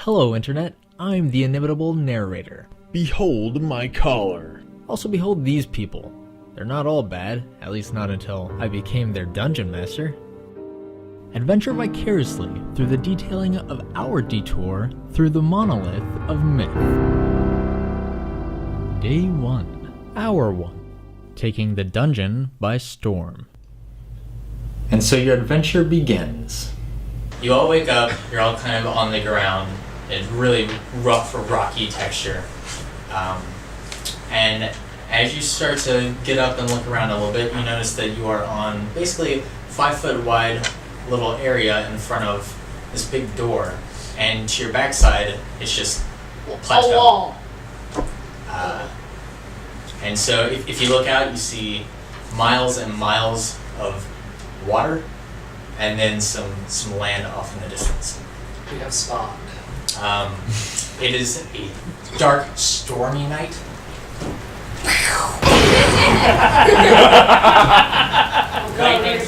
Hello, Internet. I'm the inimitable narrator. Behold my collar. Also, behold these people. They're not all bad, at least not until I became their dungeon master. Adventure vicariously through the detailing of our detour through the monolith of myth. Day 1. Hour 1. Taking the dungeon by storm. And so your adventure begins. You all wake up, you're all kind of on the ground. It's really rough, rocky texture. And as you start to get up and look around a little bit, you notice that you are on basically 5 foot wide little area in front of this big door. And to your backside, it's just plateau. A wall. And so if you look out, you see miles and miles of water and then some land off in the distance. We have spawned. It is a dark, stormy night. Lightning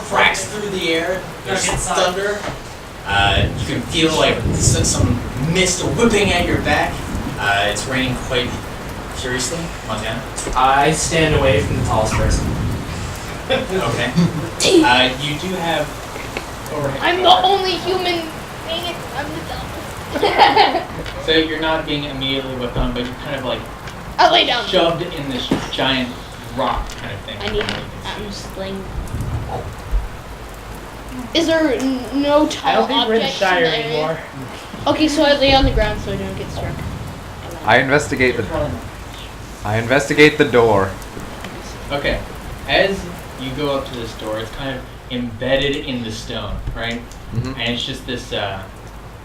cracks through the air. There's thunder. You can feel like some mist whipping at your back. It's raining quite furiously. Montana? I stand away from the tallest person. Okay. You do have overhead. I'm the only human. Dang it, I'm the dumb. So you're not being immediately whipped on, but you're kind of like I lay down. shoved in this giant rock kind of thing. I'm just laying. Is there no I tall don't think we're in the objects Shire in the area? anymore. Okay, so I lay on the ground so I don't get struck. I investigate the door. Okay. As you go up to this door, it's kind of embedded in the stone, right? Mm-hmm. And it's just this,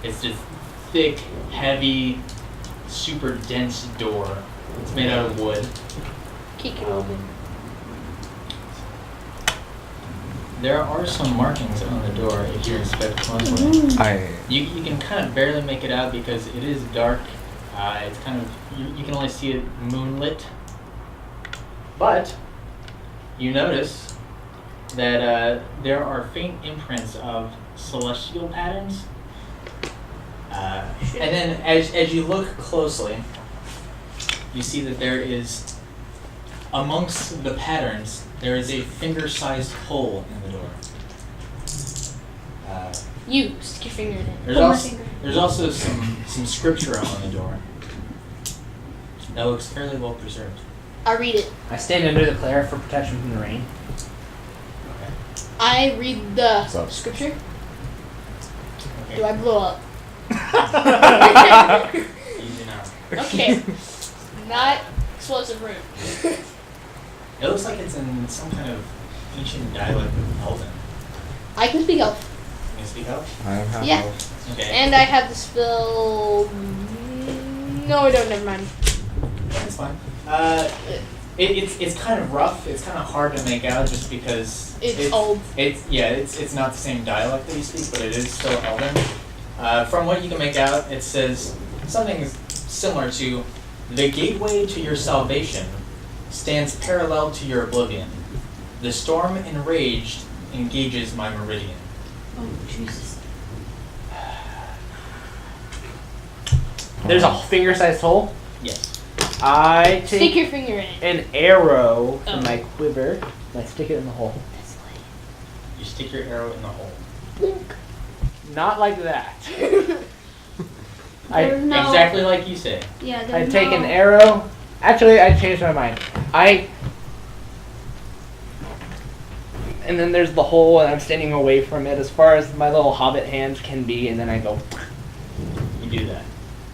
it's this thick, heavy, super dense door. It's made out of wood. Kick it open. There are some markings on the door if you inspect closely. You can kind of barely make it out because it is dark. It's kind of, you can only see it moonlit. But you notice that there are faint imprints of celestial patterns. And then as you look closely, you see that there is, amongst the patterns, there is a finger-sized hole in the door. You stick your finger in it. There's also some scripture on the door that looks fairly well preserved. I read it. I stand under the glare for protection from the rain. Okay. I read the What's up? scripture. Okay. Do I blow up? Easy now. Okay. Not explosive room. It looks like it's in some kind of ancient dialect of Elven. I can speak elf. Can you speak out? I am half Yeah. elf. Okay. And I have the spell. No, I don't. Never mind. That's fine. It's kind of rough. It's kind of hard to make out just because It's old. It's not the same dialect that you speak, but it is still Elven. From what you can make out, it says something similar to, "The gateway to your salvation stands parallel to your oblivion. The storm enraged engages my meridian." Oh, Jesus. There's a finger-sized hole. Yes. I Stick take your finger in it. an arrow from Oh. my quiver and I stick it in the hole. This way. You stick your arrow in the hole. Blink. Not like that. There's no. Exactly like you say. Yeah, I there's take no. an arrow. Actually, I changed my mind. And then there's the hole, and I'm standing away from it as far as my little hobbit hand can be, and then I go. You do that.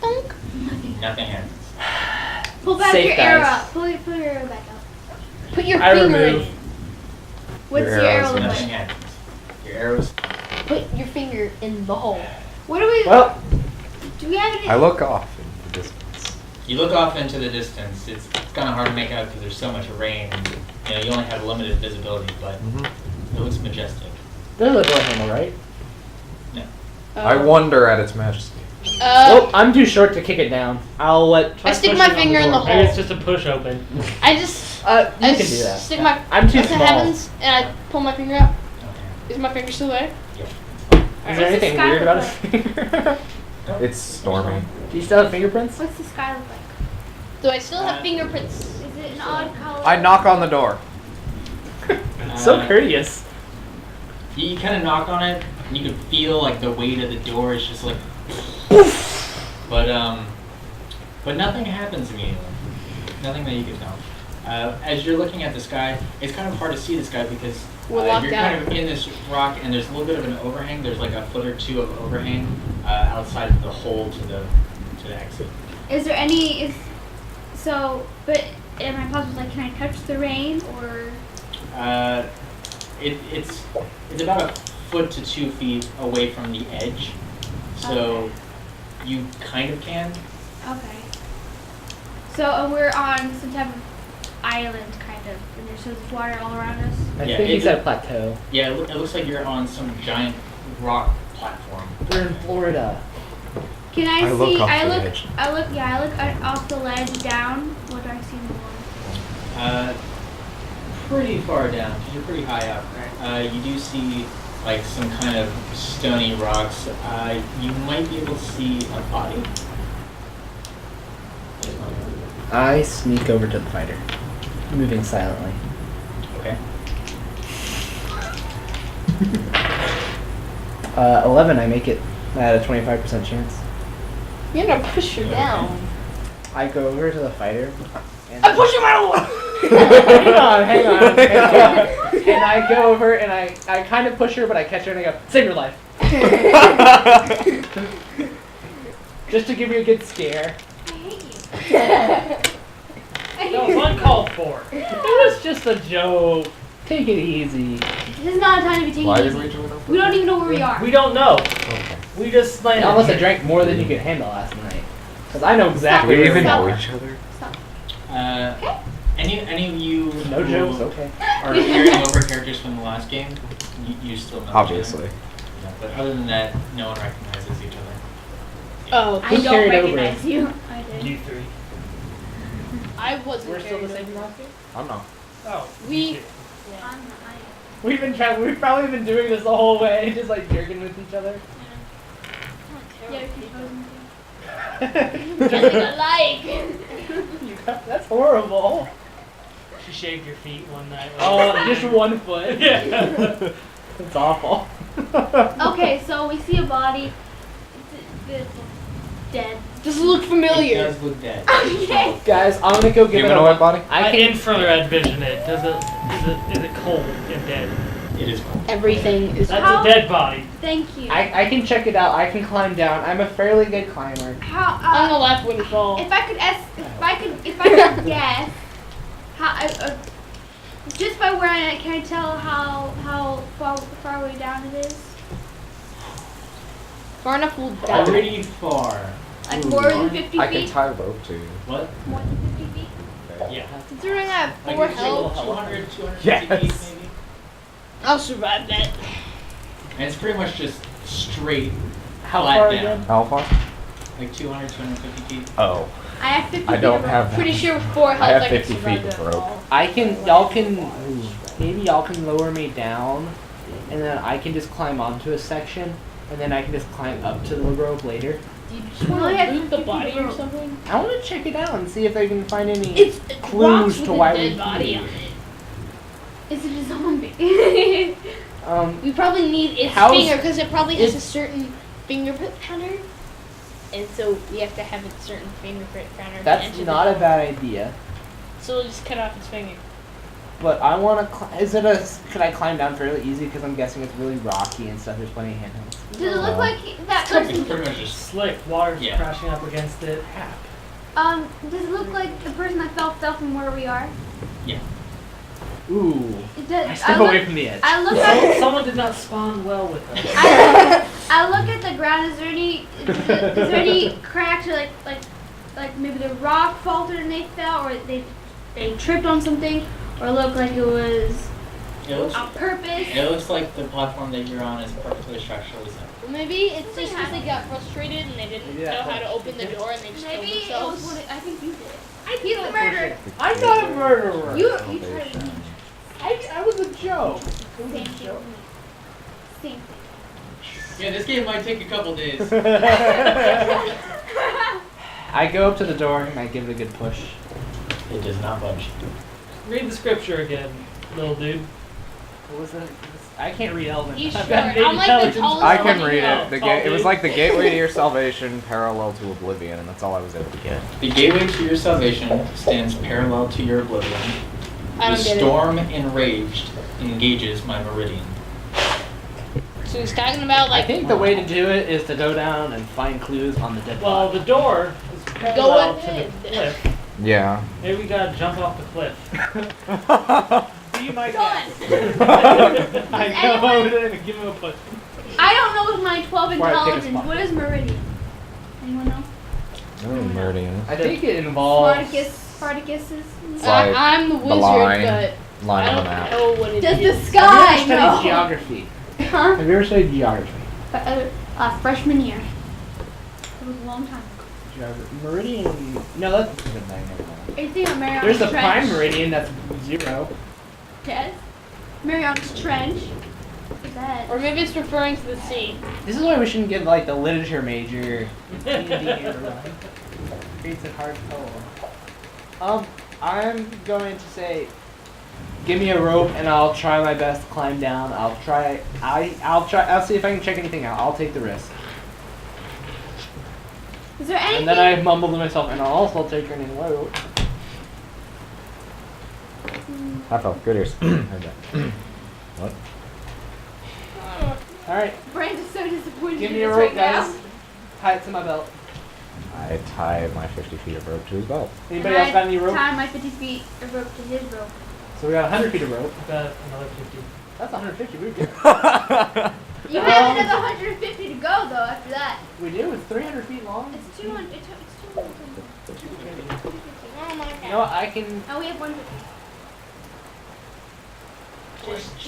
Dunk. Nothing happens. Pull back Safe, your arrow guys. out. Pull your arrow back out. Put your I finger in remove. it. What's Your your arrow arrow's look Nothing like? happens. Your arrows. Put your finger in the hole. What do we? Well, do we have any? I look off in the distance. You look off into the distance. It's kind of hard to make out because there's so much rain. You only have limited visibility, but it looks majestic. there's a door handle, right? No. I wonder at its majesty. Well, I'm too short to kick it down. I'll let. I stick my finger in the Maybe it's hole. just a push open. I just. You I can do that. stick my. I'm too to small. heavens, and I pull my finger out. Okay. Is my finger still there? Is there It's a anything sky weird about report. his finger? It's stormy. Do you still have fingerprints? What's the sky look like? Do I still have fingerprints? Is it an odd color? I knock on the door. So courteous. You kind of knock on it, and you can feel like the weight of the door is just like, but nothing happens immediately. Nothing that you can tell. As you're looking at the sky, it's kind of hard to see the sky because We're locked you're out. kind of in this rock, and there's a little bit of an overhang. There's like a foot or two of overhang outside of the hole to the exit. Is there any? But am I possible? Like, can I touch the rain or? It's about a foot to 2 feet away from the edge, so you kind of can. Okay. So we're on some type of island, kind of, and there's water all around us. I Yeah, think he's it's at a plateau. Yeah, it looks like you're on some giant rock platform. We're in Florida. Can I I see? look off I the look. edge. I look. Yeah, I look off the ledge down. What do I see more? Pretty far down, because you're pretty high up. You do see like some kind of stony rocks. You might be able to see a body. I sneak over to the fighter, moving silently. Okay. 11, I make it at a 25% chance. You're gonna push her down. I go over to the fighter. And I push him out! hang on. And I go over and I kind of push her, but I catch her and I go, save your life. Just to give you a good scare. I hate you. That was uncalled for. It was just a joke. Take it easy. This is not a time to be taking Why it did easy. we join up? We don't even know where we are. We don't know. Okay. We just landed. Unless I here. drank more than you could handle last night. Because I know exactly Do we where even we know are. each other? Any of you No who jokes, okay. are carrying over characters from the last game, you still know each other. Obviously. Yeah, but other than that, no one recognizes each other. Oh, I Who don't carried over? recognize you. I did. You three. I wasn't We're still the carried same over. last game? I'm not. Oh. We- you two. On the We've probably been doing this the whole way, just like jerking with each other. Yeah, we keep posing. Nothing alike. That's horrible. She shaved your feet one night. Oh, just 1 foot. Yeah. It's awful. Okay, so we see a body. It's dead. Does it look It familiar? does look dead. Okay. Guys, I'm gonna go give it a Humanoid look. body? I In can. further vision it. Is it cold and dead? It is cold. Everything is. That's How- a dead body. Thank you. I can check it out. I can climb down. I'm a fairly good climber. How? On the left when you fall. If I could guess, just by where I am, can I tell how far away down it is? Far enough will die. Pretty far. Like more than 50 I can feet? tie a rope to you. What? More than 50 feet? Yeah. Considering I have Like 4 it's health, 200, 250 Yes. feet maybe. I'll survive that. And it's pretty much just straight, How flat far down. again? How far? Like 200, 250 feet. Oh. I have 50 I feet don't of have Pretty that. sure with 4 health I have can 50 survive feet of that rope. fall. Maybe y'all can lower me down, and then I can just climb onto a section, and then I can just climb up to the rope later. Do you just want Well, to yeah, loot the 50 body or rope. something? I want to check it out and see if I can find any It's clues rocks to with why a we dead body here. on it. Is it a zombie? We probably need its How's- finger because it probably has is- a certain fingerprint pattern. And so we have to have a certain fingerprint pattern. to That's enter not the a bad idea. So we'll just cut off its finger. But I want to. Could I climb down fairly easy? Because I'm guessing it's really rocky and stuff. There's plenty of handholds. Does it look like that It's person? pretty much just. Slick. Water's Yeah. crashing up against it. Hap. Does it look like the person that fell from where we are? Yeah. Ooh. It does. I step away from the edge. I look at. Someone did not spawn well with us. I look at the ground. Is there any cracks or like maybe the rock faltered and they fell, or they tripped on something, or look like it was It looks, on purpose? it looks like the platform that you're on is perfectly structurally sound. Well, maybe it's just because they got frustrated and they didn't Maybe know that how to open the door and they just Maybe killed it themselves. was I think you did it. He's the murderer. I'm not a murderer. You tried to. I was a joke. Same thing. Same thing. Yeah, this game might take a couple days. I go up to the door and I give it a good push. It does not budge. Read the scripture again, little dude. What was that? I can't read Elven. You I've sure? got I'm like the intelligence. tallest I one can you read know. it. It was like the gateway to your salvation, parallel to oblivion, and that's all I was able to get. The gateway to your salvation stands parallel to your oblivion. I The don't get it. storm enraged engages my meridian. So he's talking about I like think the way to do it is to go down and find clues on the dead Well, body. the door is parallel to ahead. the cliff. Yeah. Maybe we gotta jump off the cliff. Be my Done. guest. I know. Give him a push. I don't know with my 12 Before I pick a intelligence. spot. What is meridian? Anyone know? Meridian. I think it involves. Spartacus's? It's like I'm the the wizard, line. but Line I on the don't map. know what it Does is. the Have you sky ever studied know? geography? Huh? Have you ever studied geography? Freshman year. It was a long time. Geography. Meridian. No, that's a good thing. Never mind. Are you thinking of Mariana's There's the Trench? prime meridian. That's 0. Yes. Mariana's Trench. What's that? Or maybe it's referring to the sea. This is why we shouldn't give like the literature major D&D creates it hard to tell. I'm going to say, give me a rope and I'll try my best to climb down. I'll see if I can check anything out. I'll take the risk. Is there anything? And then I mumble to myself, and I'll also take any rope. I felt good ears. Heard that. What? All right, Brand is so disappointed give in me a us rope, right now. guys. Tie it to my belt. I tie my 50 feet of rope to his belt. Anybody And else got any rope? Tie my 50 feet of rope to his rope. So we got 100 feet of rope. Got another 50. That's 150. We're good. You have another 150 to go though after that. We do. It's 300 feet long. It's 200. It's 200. Oh my You know what? I can. Oh, we have 150. What's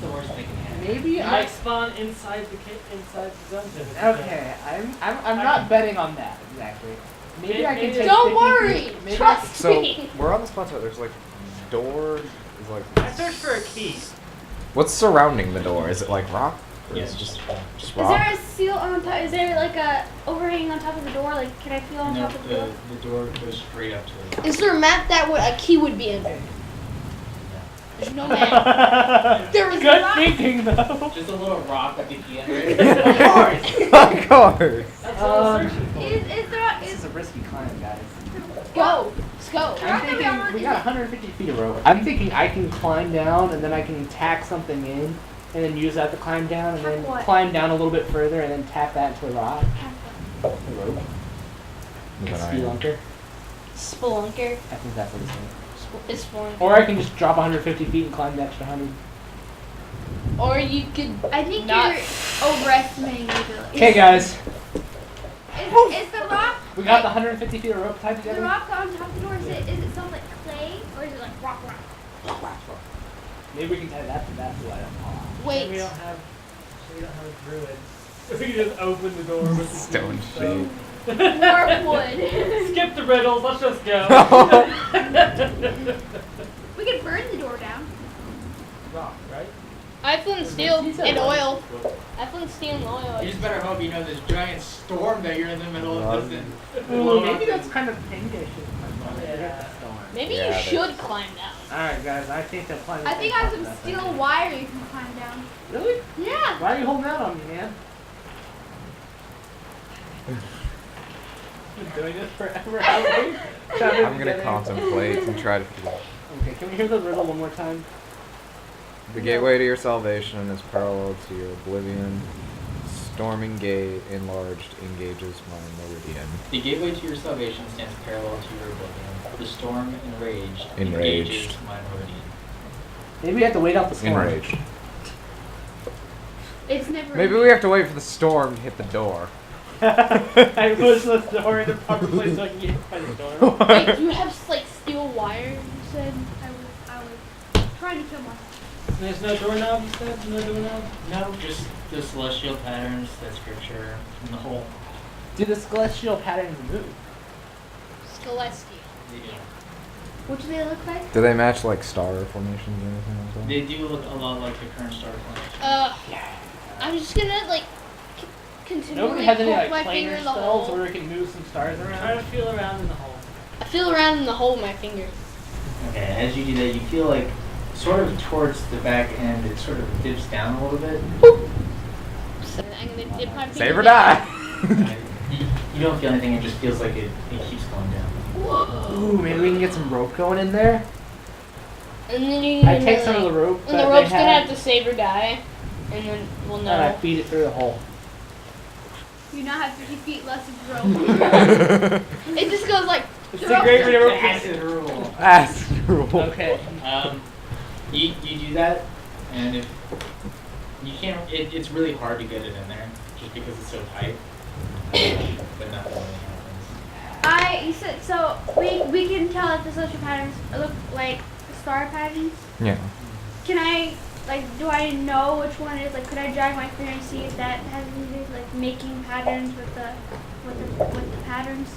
the worst thing can happen? Maybe You I. might spawn inside the dungeon. Okay, I'm not betting on that exactly. Maybe I can take Don't 50 worry. feet. Maybe Trust So me. we're on this plateau. There's like doors. Is like. I searched for a key. What's surrounding the door? Is it like rock? Or Yeah. is it just Is rock? there a seal on top? Is there like a overhang on top of the door? Like, can I feel on No, top of the door? the door goes straight up to the Is there a map that a key would be in? There's no map. There is Good not. thinking though. Just a little rock at the end. Of course. That's what I was searching for. Is there? This is a risky climb, guys. Go. Let's go. I'm not gonna be thinking on- we got 150 feet of rope. I'm thinking I can climb down and then I can tack something in and then use that to climb down and Tack then what? climb down a little bit further and then tap that into a rock. A rope. Spelunker. Spelunker. I think that's what it's saying. It's spelunker. Or I can just drop 150 feet and climb the extra 100. Or you could. I think Not- you're overestimating your ability. Okay, guys. Is the rock? We got the 150 feet of rope tied The together. rock on top of the door. Is it something like clay or is it like rock? Maybe we can tie that to that so I don't fall off. Wait. We don't have a druid. We can just open the door with the Stone stone. shape. Or wood. Skip the riddles. Let's just go. We could burn the door down. Rock, right? I flint steel and oil. I flint steel and oil. You just better hope you know this giant storm that you're in the middle of. Doesn't Ooh, blow maybe up. that's kind of pinkish. Yeah. Maybe Yeah, you there's- should climb down. Alright, guys, I think they'll climb. I think I have some steel wire you can climb down. Really? Yeah. Why are you holding out on me, man? Been doing this forever, haven't we? I'm gonna contemplate and try to figure out. Okay, can we hear the riddle one more time? The gateway to your salvation is parallel to your oblivion. Storming gate enlarged engages my meridian. The gateway to your salvation stands parallel to your oblivion. The storm enraged Enraged. engages my meridian. Maybe we have to wait out the storm. Enraged. It's never. Maybe we have to wait for the storm to hit the door. I push the door in the proper place so I can get hit by the door. Wait, do you have like steel wire? You said. I was trying to kill myself. There's no doorknob, you said? No doorknob? No, just the celestial patterns, that scripture, and the whole. Do the celestial patterns move? Celestial. Yeah. What do they look like? Do they match like star formations or anything like that? They do look a lot like the current star formation. I'm just gonna like continually Nobody has any poke like my finger planar in the spells hole. where we can move some stars Try around. to feel around in the hole. I feel around in the hole with my finger. Okay, as you do that, you feel like sort of towards the back end, it sort of dips down a little bit. So I'm gonna dip my finger. Save or down. die. You don't feel anything, it just feels like it keeps going down. Ooh, maybe we can get some rope going in there. And then you I take some of the rope and that the rope's they gonna have, have to save or die. And then we'll and I know. feed it through the hole. You now have 50 feet less of rope. It just goes like. It's the great river. Acid rule. Acid rule. Okay. You do that, and if you can't, it's really hard to get it in there, just because it's so tight. But nothing really happens. You said so. We can tell if the social patterns look like star patterns. Yeah. Can I do I know which one it is? Like, could I drag my finger and see if that has anything to do with making patterns with the patterns?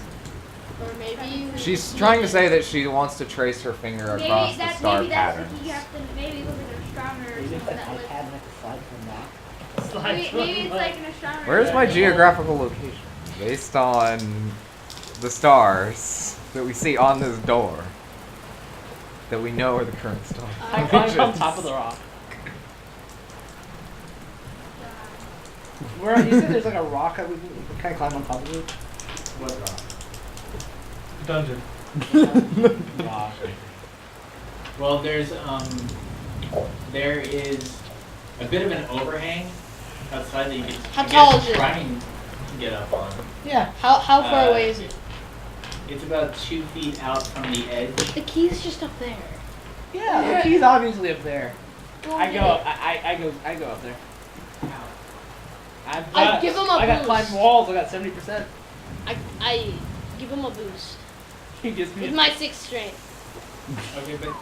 Or maybe She's trying to say that she wants to trace her finger across the star patterns. Maybe that's maybe look like an astronomer or You think something that that I lives. had like a slide from that? Slide Maybe it's like an astronomer. Where's my that- geographical location? Based on the stars that we see on this door. That we know are the current stars. I climbed on top of the rock. Where you said there's like a rock that we can I climb on top of it? What rock? Dungeon. Rock. Well, there is a bit of an overhang outside that you can How tall is it? try and get up on. Yeah. How far away is it? It's about 2 feet out from the edge. The key's just up there. Yeah, the key's obviously up there. Well, I go up there. I give him a I got boost. climbed walls, I got 70%. I give him a boost. He gives me With my 6th strength. Okay, but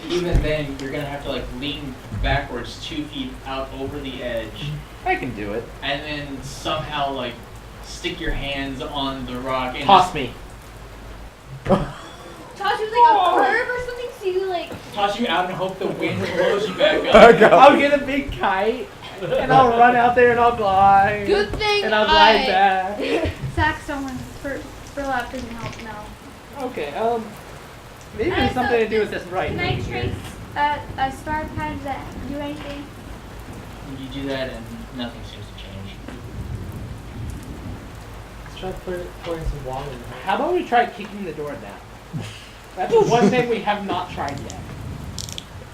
even then, you're gonna have to like lean backwards 2 feet out over the edge, I can do it. and then somehow like stick your hands on the rock and Toss me. Toss you like a curve or something so you like. toss you out and hope the wind blows you back up. I'll get a big kite and I'll run out there and I'll glide. Good thing And I'll glide back. Sack someone for lap doesn't help now. Okay, maybe there's something to do with this right Can I trace a star pattern that do anything? You do that and nothing seems to change. Let's try pouring some water in there. How about we try kicking the door down? That's the one thing we have not tried yet.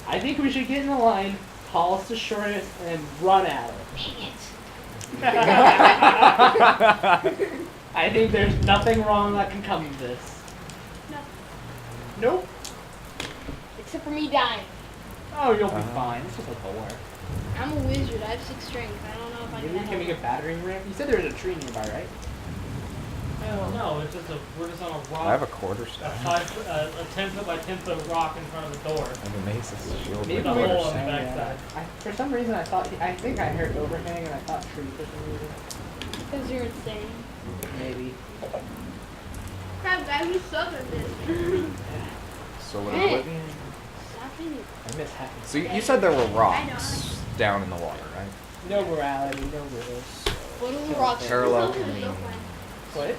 I think we should get in the line, call us to shortest, and run at it. Dang it. I think there's nothing wrong that can come of this. No. Nope. Except for me dying. Oh, you'll be fine. It's just a door. I'm a wizard. I have 6 strength. I don't know if I Maybe can can we get battering ram? You said there was a tree nearby, right? No, it's just we're just on a rock. I have a quarter a staff. a 10 foot by 10 foot rock in front of the door. I have a mace as a shield. Maybe the with hole quarter on the staff. backside. For some reason, I think I heard overhang and I thought tree for some reason. Because you're insane. Maybe. Crap, guys, we suck at this. So what Hey. oblivion? Stop it. I miss hacking. So you said there were I rocks down in the water, right? No morality, no rules. What are the rocks? Parallel Those are to so me. fun. What?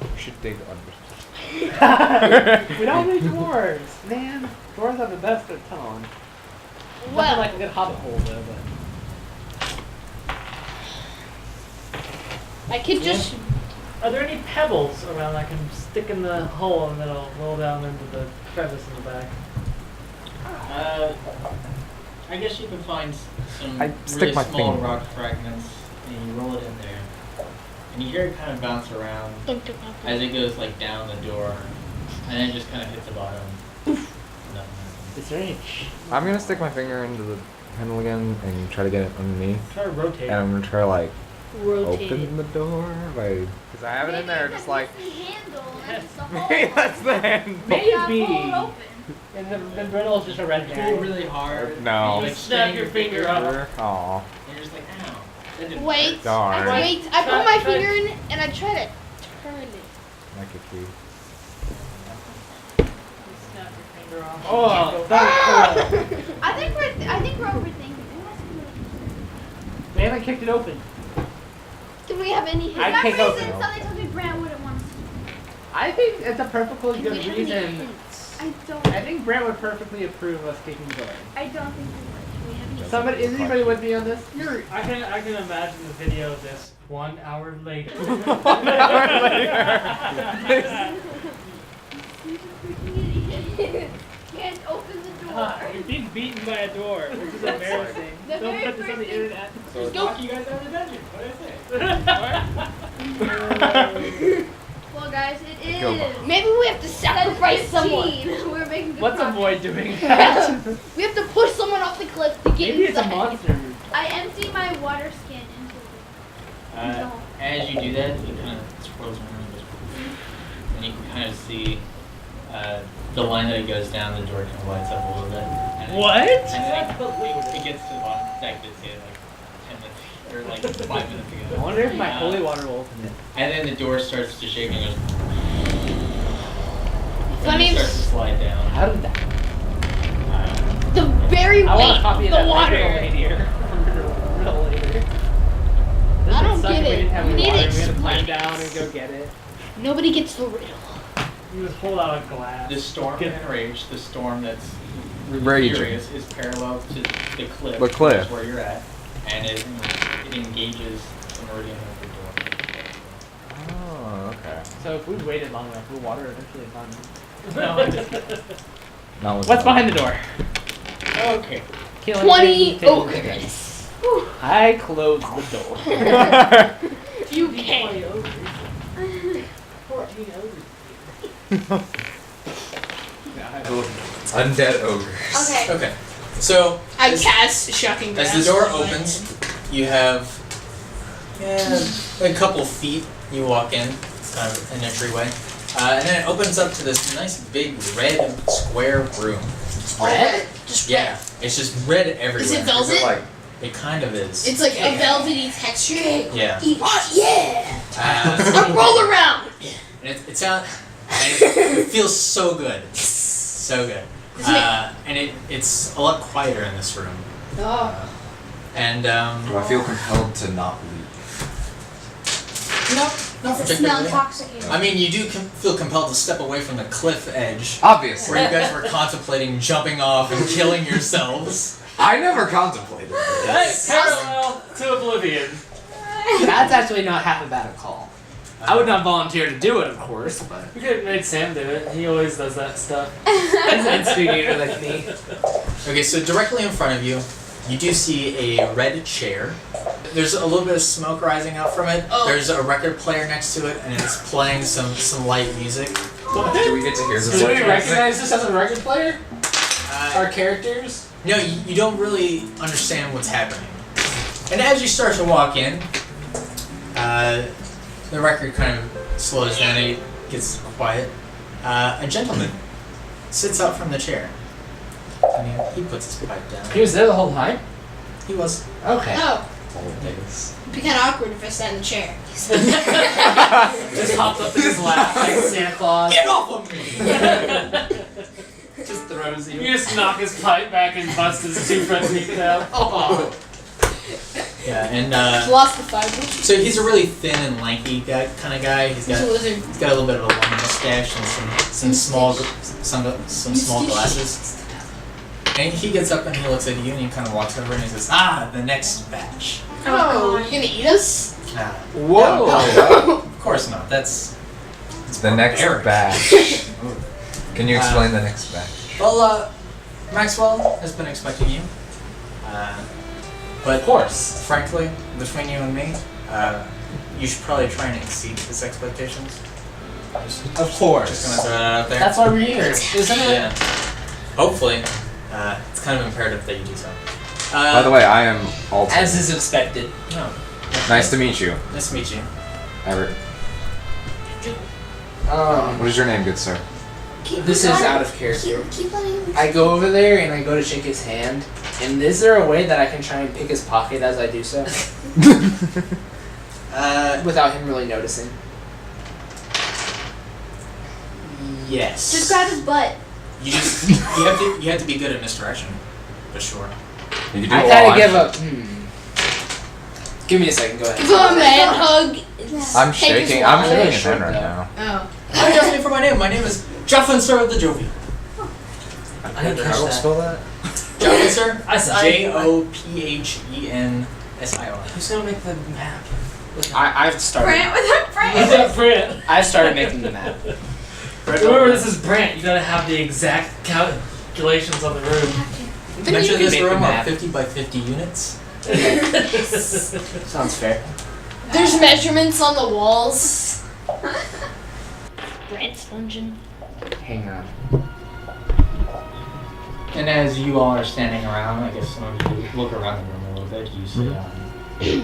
We should dig under. We don't need doors, man. Doors are the best at telling. Nothing Well, like a good hobbit hole though, but. I could just. Are there any pebbles around I can stick in the hole and then I'll roll down into the crevice in the back? I guess you can find some I stick really my small finger. rock fragments and you roll it in there. And you hear it kind of bounce around as it goes like down the door. And then it just kind of hits the bottom. Nothing happens. Is there any? I'm gonna stick my finger into the handle again and try to get it underneath. Try to rotate. And I'm gonna try to like Rotate open the door because I have it in there just like. Handle, that's the Maybe that's the handle. Maybe. Pull it open. And the brittle is just a red You herring. pull really hard. No. and you, like, Snap sting your finger up. Aw. And you're just like, ow. That didn't Wait, hurt. Darn. wait. I Try- put my try- finger in and I try to turn it. Like a key. Snap pressure off. Oh, I think we're overthinking. we haven't kicked it open. Do we have any? I kick open. Somebody told me Brant wouldn't want us to. I think it's a perfectly Do good we have any reason. hints? I think Brent would perfectly approve us kicking going. don't think we would. Do we have any? Somebody, is anybody with me on this? I can imagine the video of this 1 hour later. Can't open the door. You're being beaten by a door, which is embarrassing. The Don't very put this on the first internet. So Just lock you guys out of the dungeon. What did I say? Well, guys, it Go is. behind. Maybe we have to sacrifice someone. We're making good What's a progress. boy doing that? We have to push someone off the cliff to get Maybe it's a inside. monster. I empty my water skin into the. As you do that, it kind of swirls around and goes, and you can kind of see the line that it goes down. The door kind of lights up a little bit. And What? it gets to the bottom. That did say like 10 minutes or like 5 minutes I ago. wonder if my holy water will open it. And then the door starts to shake and goes. Funny. And it starts to slide down. How did that? The very I want weight a copy of of the that water. riddle later. Riddle later. I don't Suck get if we it. didn't have We any need water. it We had to climb explained. down and go get it. Nobody gets the riddle. You just hold out a glass. The storm Get- and rage, the storm that's really Raging. furious, is parallel to the cliff. The cliff. That's where you're at, and it engages the meridian of the door. Oh, okay. So if we waited long enough, we'll water eventually find them. No, I'm just kidding. Not with What's behind the door? Okay. Killing 20 things, ogres. I close the door. You can't. 14 ogres. Undead ogres. Okay. Okay. So I cast shocking as the door opens, you have a couple feet. You walk in. It's kind of an entryway, and then it opens up to this nice big red square room. Red? Just Yeah, it's just red everywhere. Is it velvet? Like It kind of is. It's like a velvety texture. Yeah. Oh, yeah! Uh, A roll around! and it sounds. It feels so good. So good. And it's a lot quieter in this room. Oh. And do I feel compelled to not leave? no, not Does it smell particularly. intoxicating? I mean, you do feel compelled to step away from the cliff edge, Obviously. where you guys were contemplating jumping off and killing yourselves. I never contemplated this. Parallel to Oblivion. That's actually not half a bad call. I would not volunteer to do it, of course, but We could have made Sam do it. He always does that stuff. he's an instigator like me. Okay, so directly in front of you, you do see a red chair. There's a little bit of smoke rising out from it. Oh. There's a record player next to it, and it's playing some light music. Do we get to hear this? Do we like- recognize this as a record player? Our Uh, characters? no, you don't really understand what's happening. And as you start to walk in, the record kind of slows down and it gets quiet. A gentleman sits up from the chair. And he puts his pipe down. He was there the whole time? He was. Okay. Oh, Old days. it'd be kind of awkward if I sat in the chair. Just hopped up in his lap like Santa Claus. Get off of me! Just throws you. You just knock his pipe back and bust his 2 front teeth out. Oh. Yeah, and Lost the fiber. so he's a really thin and lanky guy, kind of guy. He's He's a got lizard. a little bit of a long mustache and some small small glasses. And he gets up and he looks at you and he kind of walks over and he says, "Ah, the next batch." Oh, you gonna eat us? Ah, Whoa! no, of course not. That's The next Eric. batch. Can you explain the next batch? well. Maxwell has been expecting you, but Of course. frankly, between you and me, you should probably try and exceed his expectations. Of course. Just gonna throw that out there. That's why we're here, isn't it? Yeah. Hopefully, it's kind of imperative that you do so. By the way, I am Alton. As is expected. No. Nice to meet you, Nice to meet you. Everett. What is your name, good sir? This is out of character. Keep letting him. I go over there and I go to shake his hand. And is there a way that I can try and pick his pocket as I do so? Without him really noticing. Yes. Just grab his butt. You have to be good at misdirection, for sure. You can do I a gotta lot. give up. Give me a second. Go ahead. The man hug. I'm Take his shaking. I'm wallet. shaking his hand right now. Oh. I just me for my name. My name is Joffin Sir of the Jovial. I didn't catch that. Spell that? Joffin Sir. JOPHENSIR. Who's gonna make the map? I've started. Brant with a What's Brant. up, Brant? I've started making the map. Remember, this is Brant. You gotta have the exact calculations on the room. Measure can this make the room map. of 50 by 50 units. Sounds fair. There's measurements on the walls. Brant's dungeon. Hang on. And as you all are standing around, I guess some of you look around the room a little bit. You see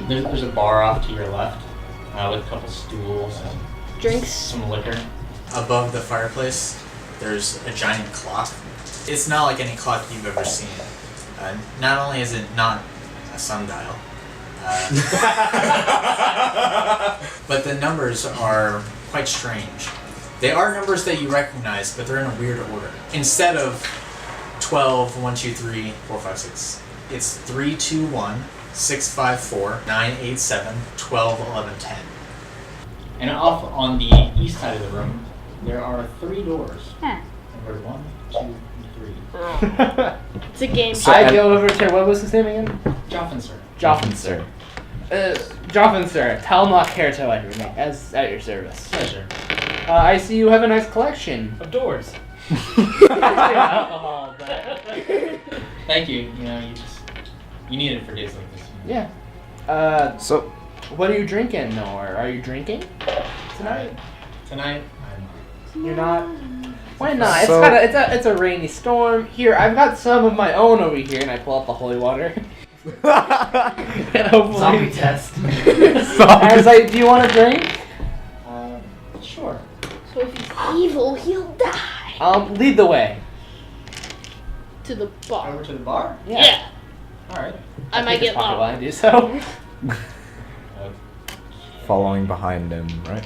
there's a bar off to your left with a couple stools and Drinks. some liquor. Above the fireplace, there's a giant clock. It's not like any clock you've ever seen. Not only is it not a sundial, but the numbers are quite strange. They are numbers that you recognize, but they're in a weird order. Instead of 12, 1, 2, 3, 4, 5, 6, it's 3, 2, 1, 6, 5, 4, 9, 8, 7, 12, 11, 10. And off on the east side of the room, there are 3 doors. Huh. Number 1, 2, and 3. It's a game. So- I go over to what was his name again? Joffin, sir. Joffin, sir. Joffin, sir. Talmach Herto as at your service. Pleasure. I see you have a nice collection. Of doors. Alcohol, but Thank you. You need it for days like this. yeah. So, What are you drinking, or are you drinking tonight? Tonight, I'm You're not. Why not? So- It's a rainy storm. Here, I've got some of my own over here, and I pull out the holy water. And hopefully, Zombie test. I was like, "Do you want a drink?" sure. So if he's evil, he'll die. Lead the way. To the bar. Over to the bar? Yeah. Alright. I might think it's get pocket lost. line do so. following behind him, right?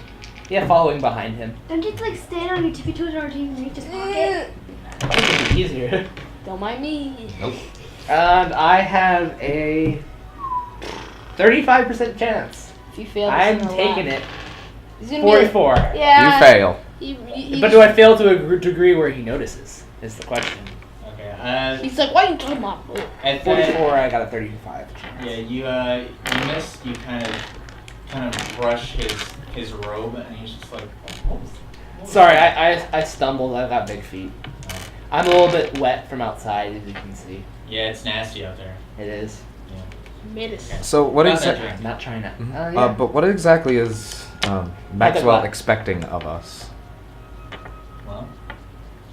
Yeah, following behind him. Don't you like stand on your tippy toes or you reach his pocket? It'd be easier. Don't mind me. Nope. And I have a 35% chance. If you fail, I'm taking it. He's gonna 44. Be yeah. You fail. But do I fail to a degree where he notices? Is the question. Okay. He's like, why are you talking about? At 44, I got a 35 chance. Yeah, you missed. You kind of brush his robe, and he's just like, what was Sorry, I stumbled. I've got big feet. I'm a little bit wet from outside, as you can see. Yeah, it's nasty out there. It is. Yeah. Medicine. So, what Not is that it? drink. Not China. Mhm. Yeah. But what exactly is Maxwell that. expecting of us? Well,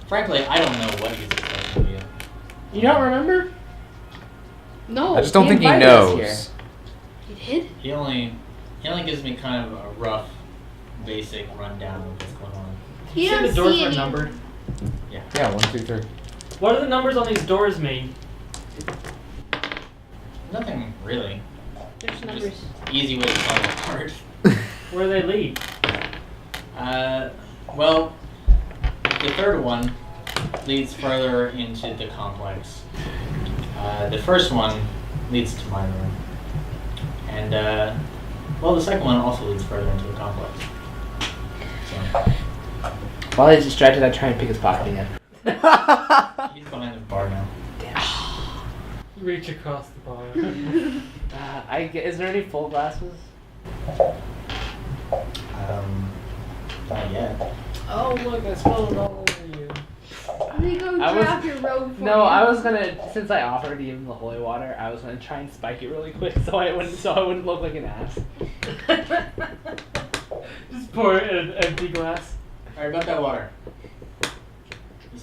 frankly, I don't know what he's expecting of you. You don't remember? No. I just don't he think he invited us knows. He did? He only gives me kind of a rough, basic rundown of what's going on. You You don't said the doors see were any. numbered. Yeah, 1, 2, 3. What are the numbers on these doors mean? Nothing really. There's numbers. Easy way to tell them apart. Where do they lead? Well, the third one leads further into the complex. The first one leads to my room. And, well, the second one also leads further into the complex. So, While he's distracted, I try and pick his pocket again. he's behind the bar now. Reach across the bar. Is there any full glasses? Not yet. Oh, look, I spilled it all over you. They go I was- drop your robe for No, you. I was gonna. Since I offered to give him the holy water, I was gonna try and spike it really quick, so I wouldn't look like an ass. Just pour it in an empty glass. Alright, about that water. You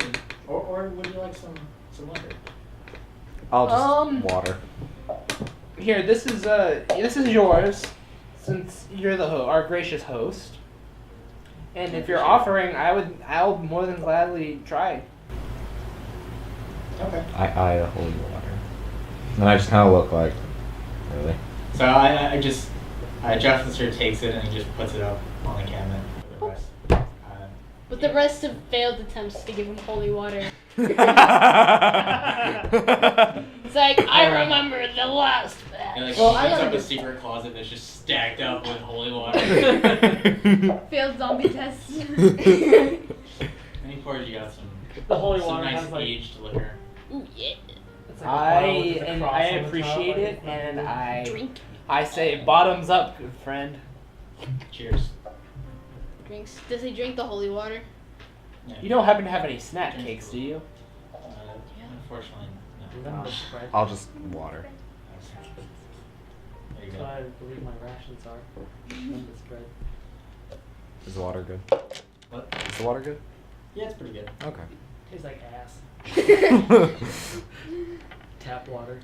said, or would you like some liquor? I'll just water. Here, this is yours, since you're our gracious host. And if you're offering, I'll more than gladly try. Okay. I hold the water. And I just kind of look like, really? So Jeff takes it and he just puts it up on the cabinet for the rest. But the rest have failed attempts to give him holy water. It's like, I remember the last batch. And like Well, she I opens gotta up a get- secret closet that's just stacked up with holy water. Failed zombie test. And he pours you out some water nice has like aged liquor. Ooh, yeah. it's like a bottle with a I cross on the top, appreciate like it, it's and not I say bottoms up, good friend. Cheers. Drinks. Does he drink the holy water? Yeah. You don't happen to have any snack cakes, do you? Unfortunately, no. lemon spread. I'll just water. There you That's go. what I believe my rations are. Lemon spread. Is the water good? What? Is the water good? Yeah, it's pretty good. Okay. Tastes like ass. Tap water.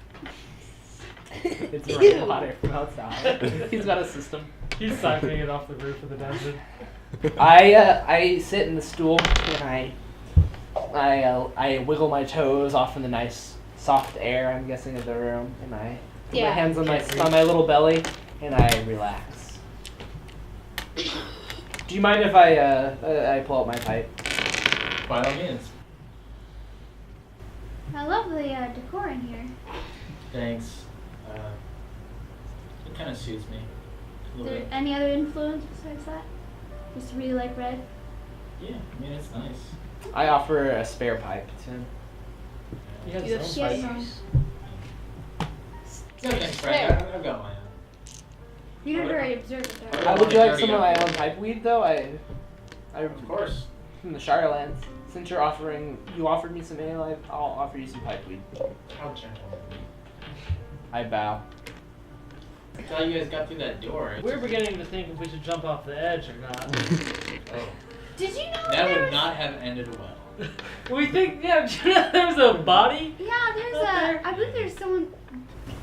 It's running water from outside. He's got a system. He's siphoning it off the roof of the dungeon. I sit in the stool and I wiggle my toes off in the nice soft air, I'm guessing, of the room, and I put my Yeah. hands on my little belly and I relax. Do you mind if I pull out my pipe? By all means. I love the decor in here. Thanks. It kind of suits me. A Is little there bit. any other influence besides that? Just really like red. Yeah, I mean, it's nice. I offer a spare pipe to him. He has You have his She own has pipe. some. No, thanks, Frank. I've got my own. You're very observant. Though. Would you like some of my own pipe weed though? Of course. From the Shirelands. Since you offered me some ale, I'll offer you some pipe weed. How gentle. I bow. That's how you guys got through that door. It's We're just- beginning to think if we should jump off the edge or not. Oh, Did you know that there would was- not have ended well. We think, yeah, there's a body. Yeah, there's Out there? I believe there's someone.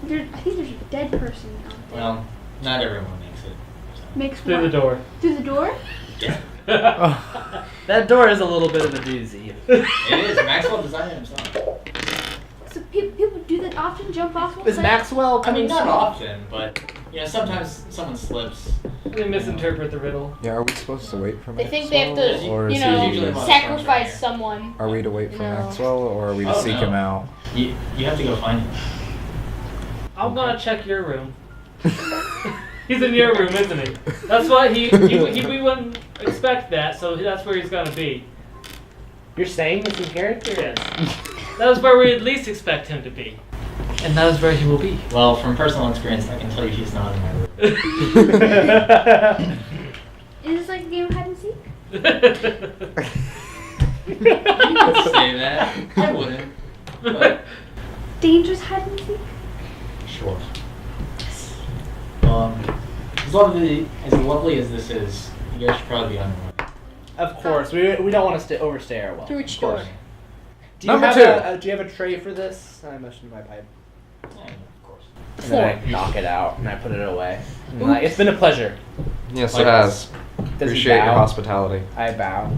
I think there's a dead person out there. Well, not everyone makes it. So. Makes Through what? the door. Through the door? Yeah, That door is a little bit of a doozy. it is. Maxwell designed it himself. So people do that often, jump off. Is Maxwell I coming mean, not soon? often, but you know, sometimes someone slips. They misinterpret the riddle. Yeah, are we supposed to wait for They Maxwell? think they have to, or you is know, he usually just- one of the ones right sacrifice here. someone. Are we to wait for No. Maxwell, or are we to Oh, seek no. him out? You have to go find him. I'm gonna check your room. He's in your room, isn't he? That's what we wouldn't expect that, so that's where he's gonna be. You're saying this in character? Yes. That is where we at least expect him to be. And that is where he will be. Well, from personal experience, I can tell you he's not in my room. Is this like a game of hide and seek? You could say that. I wouldn't. But Dangerous hide and seek? sure. As lovely as this is, you guys should probably be on your way. Of course, we don't want to overstay our welcome. Through which Of course. door? Do you Number have two. do you have a tray for this? I motioned my pipe. Yeah, of course. And then I knock it out and I put it away. And I'm like, it's been a pleasure. Yes, Like it has. Does Appreciate he your bow? hospitality. I bow.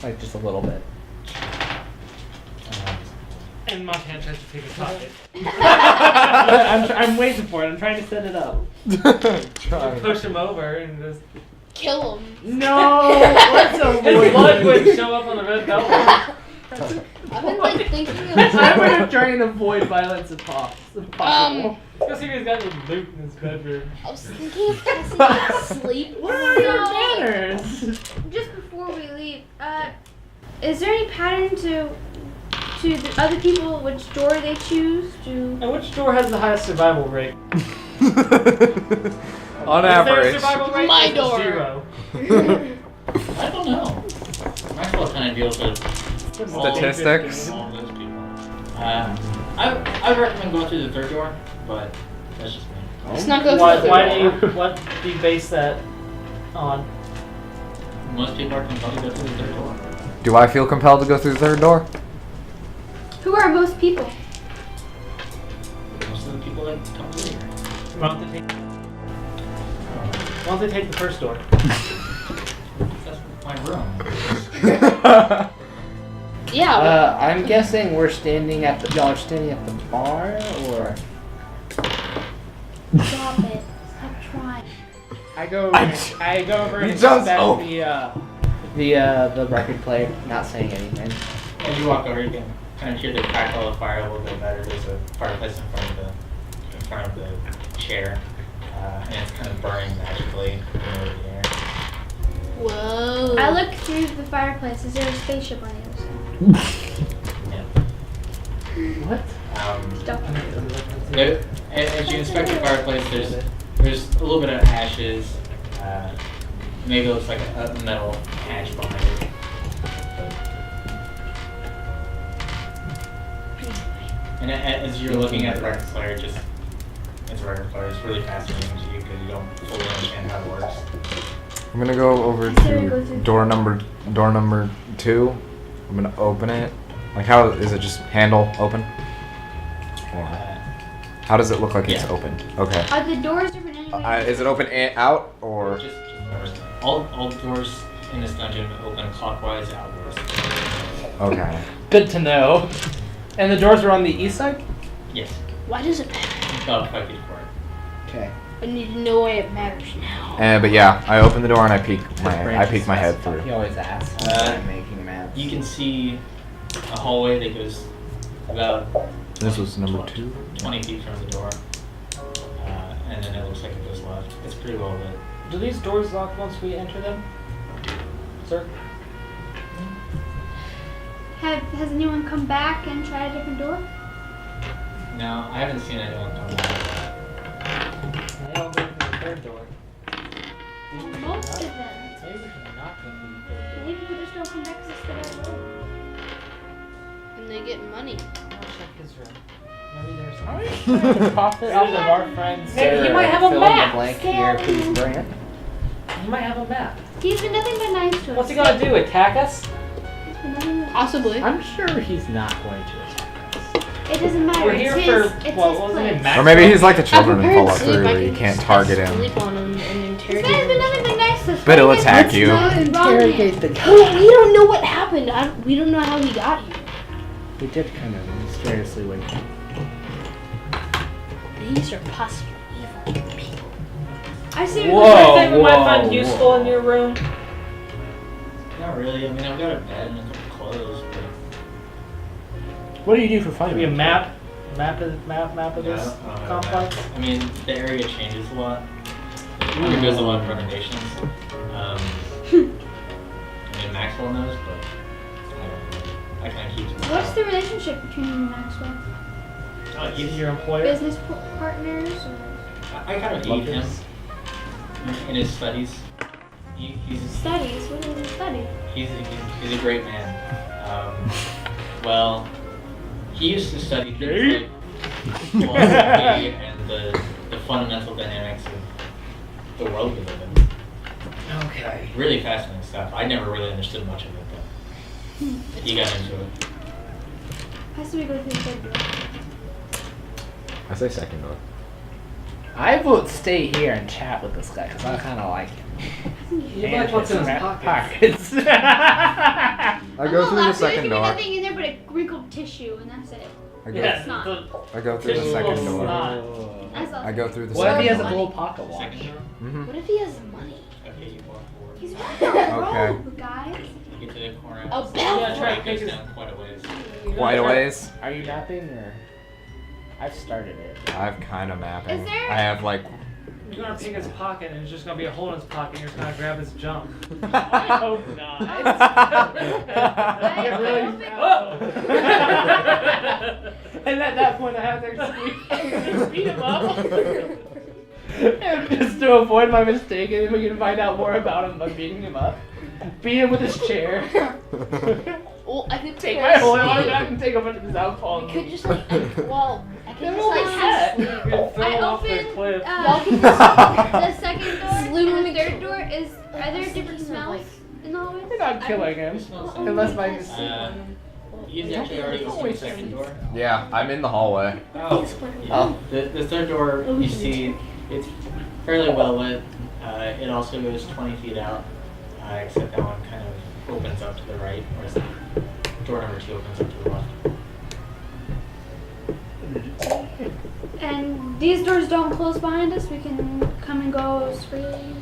Like just a little bit. And Montana tries to take his pocket. I'm waiting for it. I'm trying to set it up. Try. Push him over and just. Kill him. No! Let's His avoid blood wouldn't show up on the red velvet. I've been like thinking of I'm gonna try and avoid violence if possible. Let's see if he's got any loot in his bedroom. I was thinking of passing out sleep. What are your No. manners? Just before we leave, is there any pattern to the other people which door they choose to? And which door has the highest survival rate? On Is there a average. survival rate? My It's door. 0. I don't know. Maxwell kind of deals with Statistics. all those people. I recommend going through the third door, but that's just me. Let's not go Why, through the why door. what do you base that on? Most people are compelled to go through the third door. Do I feel compelled to go through the third door? Who are most people? Most of the people that come through here. Why don't they take the first door? That's my room. Yeah. I'm guessing y'all are standing at the bar, or Stop it. Stop trying. I go over and He jumps inspect over. the record player, not saying anything. As you walk over, you can kind of hear the crackle of fire a little bit better. There's a fireplace in front of the chair, and it's kind of burning magically in the middle of the air. Whoa. I look through the fireplace. Is there a spaceship on the other side? Yeah. What? Stop. As you inspect the fireplace, there's a little bit of ashes. Maybe it looks like a metal hatch behind it. And as you're looking at the record player, it's a record player. It's really fascinating to you because you don't fully understand how it works. I'm gonna go over to door number 2. I'm gonna open it. Like, how is it? Just handle open? Or how does it look like it's Yeah. open? Okay. Are the doors different anyway? Is it open out or? Just doors. All doors in this dungeon open clockwise outwards. Okay. Good to know. And the doors are on the east side? Yes. Why does it matter? About 5 feet apart. Okay. I need to know why it matters now. But yeah, I open the door and I peek my head through. He always asks. I'm making maps. You can see a hallway that goes about This was number 2. 20 feet from the door. And then it looks like it goes left. It's pretty well lit. Do these doors lock once we enter them? Sir? Has anyone come back and tried a different door? No, I haven't seen anyone come back. I don't go through the third door. Most of them. Maybe we can knock on the third door. Maybe people just don't come back because it's the right door. And they get money. I'll check his room. Maybe there's How something. are you trying to profit off of our friends? Maybe he might have a fill in map. the blank here, please, Brant. He might have a map. He's been nothing but nice to us. What's he gonna do? Attack us? He's been nothing but- Possibly. I'm sure he's not going to attack us. It doesn't matter. We're It's here his, for it's what his was place. it? Or maybe he's like the I'm children in prepared to Fallout sleep. 3 I where can you can't just target him. sleep on him and This interrogate guy's been him. nothing but nice to us. But he'll Why is attack it you. not wrong Interrogate hand? the guy. Well, we don't know what happened. We don't know how he got you. He did kind of mysteriously wake up. These are possibly evil people. I see. Do you think we might find useful in your room? Not really. I mean, I've got a bed and a couple clothes, but What do you do for fun? Maybe a map of this yeah, I don't have complex. that. I mean, the area changes a lot. It undergoes a lot of renovations. I mean, Maxwell knows, but I kind of keep to myself. What's the relationship between you and Maxwell? He's your employer. Business partners or? I kind of aid him in his studies. He's Studies? What does he study? he's a great man. Well, he used to study things like philosophy and the fundamental dynamics of the world we live in. Okay. Really fascinating stuff. I never really understood much of it, but he got into it. How should we go through the third door? I say second door. I would stay here and chat with this guy because I kind of like him. You like what's in his pockets. I go through the second There's door. nothing in there but a wrinkled tissue, and that's it. I go, Yes. not. I go through the Tissue second little door. snot. That's all. I go through the What if he has second a door. gold pocket watch? Second door. Mm-hmm. What if he has money? Okay, you walk forward. He's wearing a Okay. robe, guys. You get to the corner. A The belt. Yeah, try to goes pick his. down quite a ways. Quite a ways. Are you napping or? I've started it. I've kind of mapping. Is there- I have like. You're gonna pick his pocket, and it's just gonna be a hole in his pocket. And you're just gonna grab his junk. I hope not. I really don't think- And at that point, I have to actually beat him up. And just to avoid my mistake, and then we can find out more about him by beating him up. Beat him with his chair. Well, I could Take my whole arm back and take him into his outfall. I could just like, well, I could They're just all like set. You can throw I him off the opened cliff. the second door Slew and him the third door. Are there different thinking of, smells like- in the hallway? We're not killing him. Unless my mistake. He's actually already opened the second door. Yeah, I'm in the hallway. Oh. Oh. The third door, you see, it's fairly well lit. It also goes 20 feet out, except that one kind of opens up to the right, whereas door number 2 opens up to the left. And these doors don't close behind us. We can come and go freely.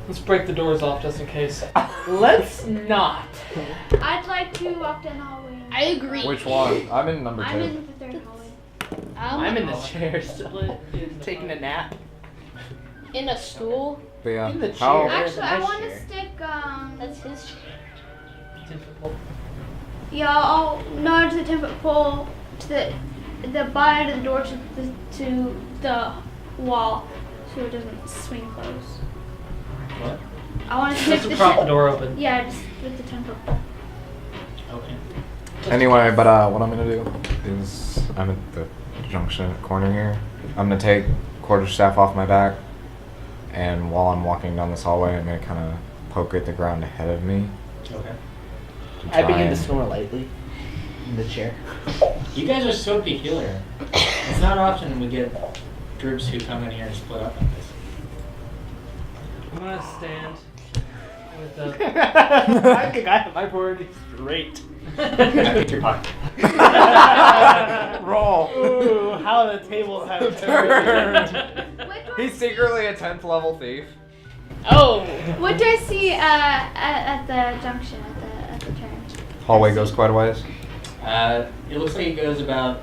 Let's break the doors off just in case. Let's not. I'd like to walk down the hallway I agree. Which one? I'm in number 2. I'm in the third hallway. I'm in the chair still, taking a nap. In a stool. But yeah, In the how? chair. Actually, I Nice want to chair. stick. That's his chair. Yeah, I'll nudge the 10-foot pole to the bottom of the door to the wall, so it doesn't swing close. What? I want to stick Just the prop the door open. Yeah, just with the 10-foot pole. Okay. Anyway, but what I'm gonna do is I'm at the junction corner here. I'm gonna take quarterstaff off my back, and while I'm walking down this hallway, I'm gonna kind of poke at the ground ahead of me. Okay. I begin try to and- snore lightly in the chair. You guys are so peculiar. It's not often we get groups who come in here and split up like this. I'm gonna stand with the. I think I have my priorities straight. I picked your pocket. Roll. Ooh, how the tables have turned. He's secretly a 10th level thief. Oh! What do I see at the junction at the turn? Hallway goes quite a ways. It looks like it goes about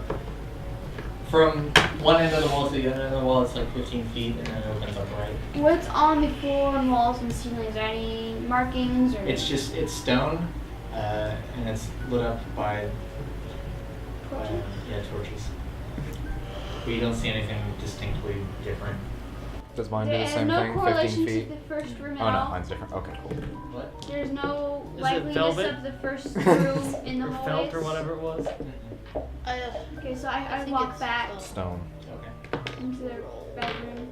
from one end of the wall to the other end of the wall. It's like 15 feet, and then it opens up right. What's on the floor and walls and ceilings? Are there any markings or? It's stone, and it's lit up by torches. But you don't see anything distinctly different. Does mine do the same no thing? correlation 15 feet? to the first room at Oh no, all. mine's different. Okay, cool. What? There's no Is it likeliness velvet? of the first room in the Or hallways. felt or whatever it was. Okay, so I think walk it's back Stone. Okay. into their bedroom.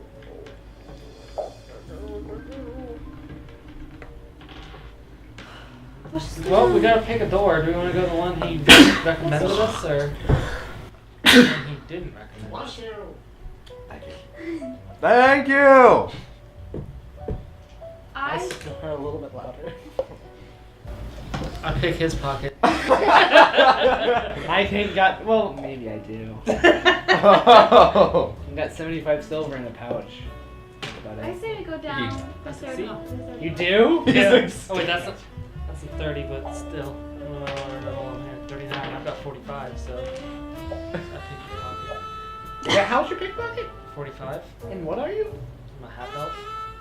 Well, we gotta pick a door. Do we want to go to the one he recommended us, or the one he didn't recommend us? Thank you! I I snore a little bit louder. I pick his pocket. I think well, maybe I do. Oh. I got 75 silver in a pouch. That's about I it. say we go down the third See? hall. You do? Yeah. Oh wait, that's a 30, but still. Hold on here. 39. I've got 45, so I pick your pocket. Yeah, how's your pickpocket? 45. And what are you? I'm a half elf.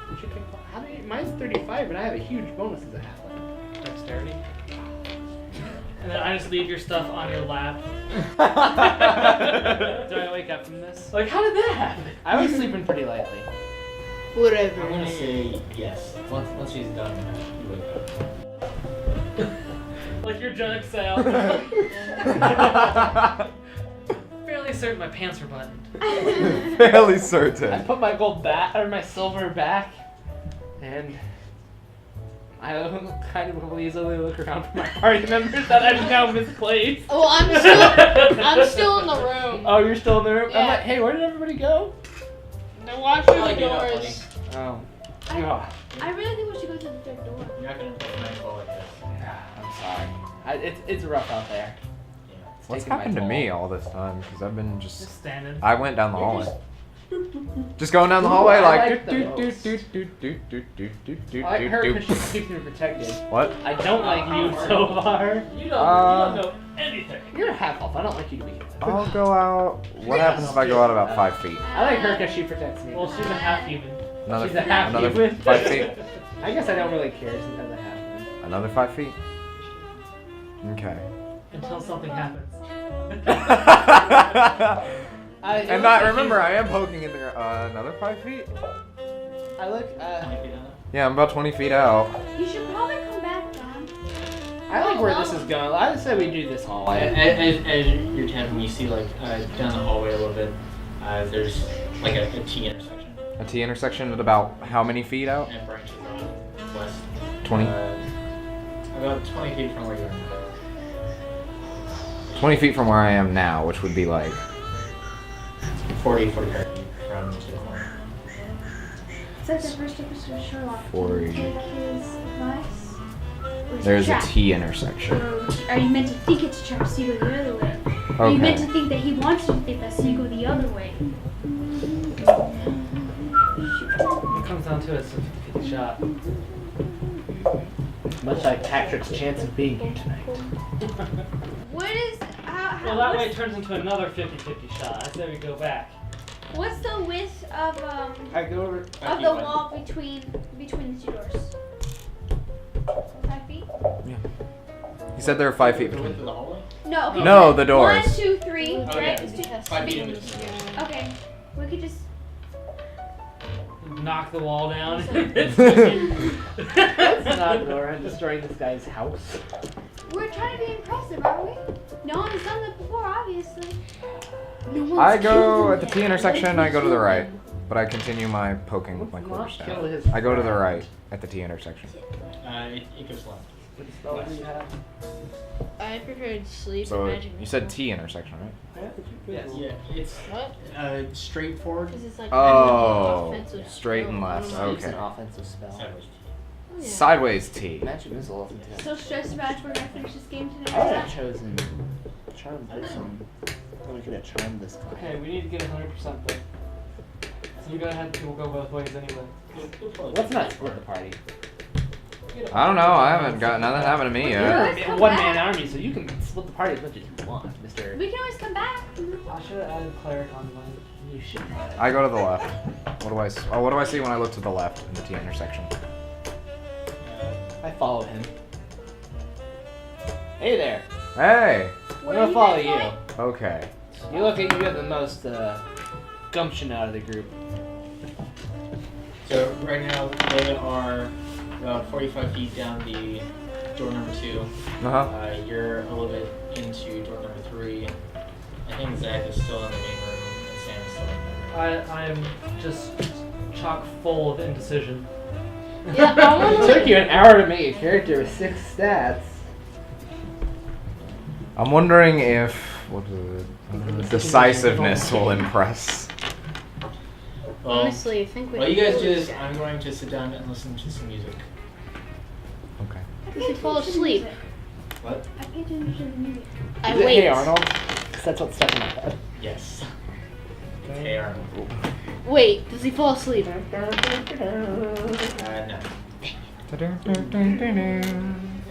What's your pickpocket? How do you? Mine's 35, and I have a huge bonus as a half-elf. Dexterity. And then I just leave your stuff on your lap. Do I wake up from this? Like, how did that happen? I was sleeping pretty lightly. Whatever. I'm gonna say yes. Once he's done, you wake up. Like your junk sale. Fairly certain my pants were buttoned. Fairly I certain. put my gold my silver back, and I kind of lazily look around for my party members that I've now misplaced. Well, I'm still in the room. Oh, you're still in the room? I'm Yeah. like, hey, where did everybody go? They're watching I'll the get up, doors. Oh. I- Oh. I really think we should go to the third door. You're not gonna play nightfall like this. I'm sorry. It's rough out there. Yeah. It's What's taking my happened to toll. me all this time? Because I've been Just just. standing. I went down the You're hallway. Just going down the Ooh, hallway I like. like do, do, those. do, do, do, do, do, do, do, I like her do, because do. she keeps me protected. What? I don't like you so far. You don't know anything. You're a half elf. I don't like you to begin with. I'll go out. What happens if I go out about 5 feet? I like her because she protects me. Well, she's a half human. Another, She's a half another human. 5 feet. I guess I don't really care since I'm a half human. Another 5 feet. Okay. Until something happens. And not remember, I am poking in the another 5 feet. I look. 20 feet down. Yeah, I'm about 20 feet out. You should probably come back, Don. I like where this is going. I would say we do this hallway. As you're tapping, you see like down the hallway a little bit. There's like a T intersection. A T intersection at about how many feet out? And it branches off west. 20. About 20 feet from where you are now. 20 feet from where I am now, which would be like 45 feet from to the corner. It's like the first episode of Sherlock. 40. Take his advice. Or is it There's a trap? T intersection. Or are you meant to think it's a trap so you go the other way? Are you meant to Okay. think that he wants you to think that so you go the other way? When it comes down to it, it's a 50-50 shot. Much like Patrick's chance of being here tonight. What is how? Well, that way it turns into another 50-50 shot. I say we go back. What's the width of I go over. of the wall between the two doors? 5 feet? He said there were 5 feet The width between. of the hallway? No. Okay. No, the doors. 1, 2, 3. Oh, Right? yeah. It's two- 5 feet in between. Okay. We could just. Knock the wall down. Let's not go around destroying this guy's house. We're trying to be impressive, aren't we? No one has done that before, obviously. No one's I go killed at the him T yet. intersection, I go to the right. But I continue my poking with my Let's not quarterstaff. kill his I go to the friend. right at the T intersection. It goes left. What spell do you have? I preferred sleep So and magic. you said T intersection, right? Yes. Yeah, it's What? straightforward. Because it's like Oh, offensive straight and skill. left. It's Okay. an offensive spell. Sideways. Oh, yeah. Sideways T. Magic missile isn't it? So stressed about if we're gonna finish this game today. I would have chosen charm person. Then we could have charmed this guy. Okay, we need to get 100% though. So we gotta have people go both ways anyway. Let's not split the party. I don't know. I haven't got nothing happened to me You're yet. a one-man army, so you can split the party as much as you want, Mister. We can always come back. I should have added cleric on mine. You should. I go to the left. What do I? Oh, what do I see when I look to the left in the T intersection? I follow him. Hey there. Hey. I'm gonna follow you. Okay. You look like you have the most gumption out of the group. So right now they are about 45 feet down the door number 2. Uh-huh. You're a little bit into door number 3. I think Zach is still in the main room and Sam is still in the main room. I am just chock full of indecision. Yeah, I It wanna took you an hour to make a character with 6 stats. I'm wondering if what is it? Decisiveness will impress. Well, Honestly, I think we while you guys do this, I'm going to sit down and listen to some music. Okay. Does he fall asleep? What? I pay attention to the music. I Is it wait. Hey Arnold? 'Cause that's what's stuck in my head. Yes. Hey, Arnold. Wait, does he fall asleep? No. And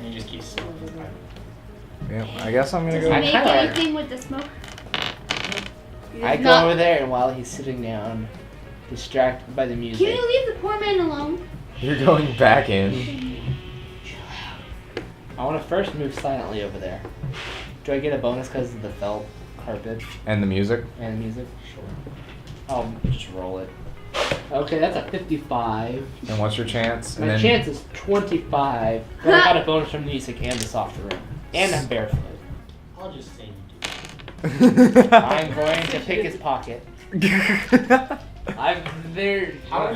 you just keep smoking. Yeah, I guess I'm gonna Does go. he I make kinda like- anything with the smoke? I go Not- over there, and while he's sitting down, distracted by the music. Can you leave the poor man alone? You're going back in. I want to first move silently over there. Do I get a bonus because of the felt carpet And the music. and the music? Sure. I'll just roll it. Okay, that's a 55. And what's your chance? My chance is 25. But I got a bonus from the music and the soft room. And I'm barefoot. I'll just say you do. I'm going to pick his pocket. I'm there. How are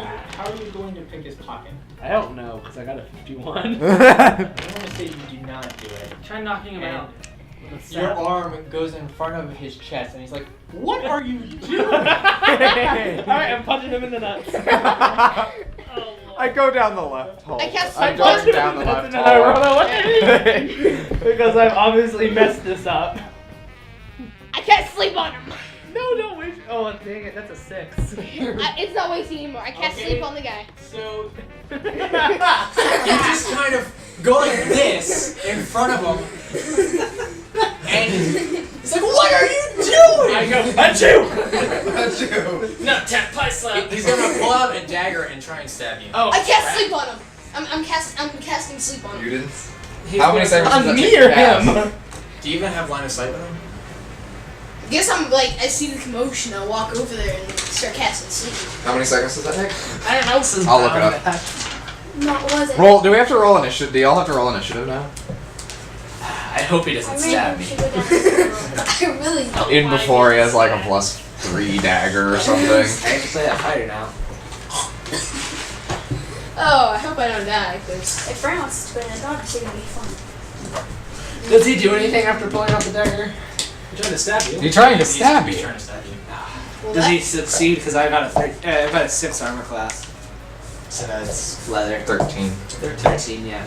you going to pick his pocket? I don't know because I got a 51. I want to say you do not do it. Try knocking him And out. Your arm goes in front of his chest, and he's like, "What are you doing?" Alright, I'm punching him in the nuts. I go down the left hole. I cast I'm Cyclops. going down the That's left another roll hole. away. Because I've obviously messed this up. I can't sleep on him. No, don't wish. Oh, dang it, that's a 6. It's not wasting anymore. I can't Okay. sleep on the guy. So you just kind of go like this in front of him, and he's like, "What are you doing?" I go, achoo! No, tap, pie slap. He's gonna pull out a dagger and try and stab you. Oh, I can't sleep on him. I'm casting sleep on him. You didn't. How many seconds does On that me take or to pass? him? Do you even have line of sight with him? I guess I'm like, I see the commotion, I'll walk over there and start casting sleep. How many seconds does that take? I don't know. I'll look it up. No, it wasn't. Roll. Do we have to roll initiative? Do y'all have to roll initiative now? I hope he doesn't I stab really me. should go down to I really don't. In before he has like a +3 dagger or something. I have to play that fighter now. Oh, I hope I don't die, because If Brian wants to go down, it's gonna be fun. Does he do anything after pulling out the dagger? I'm trying to stab you. He's trying to stab He's you. trying to stab you. Does he succeed? Because I got a 6 armor class. So that's leather. 13. 13, yeah.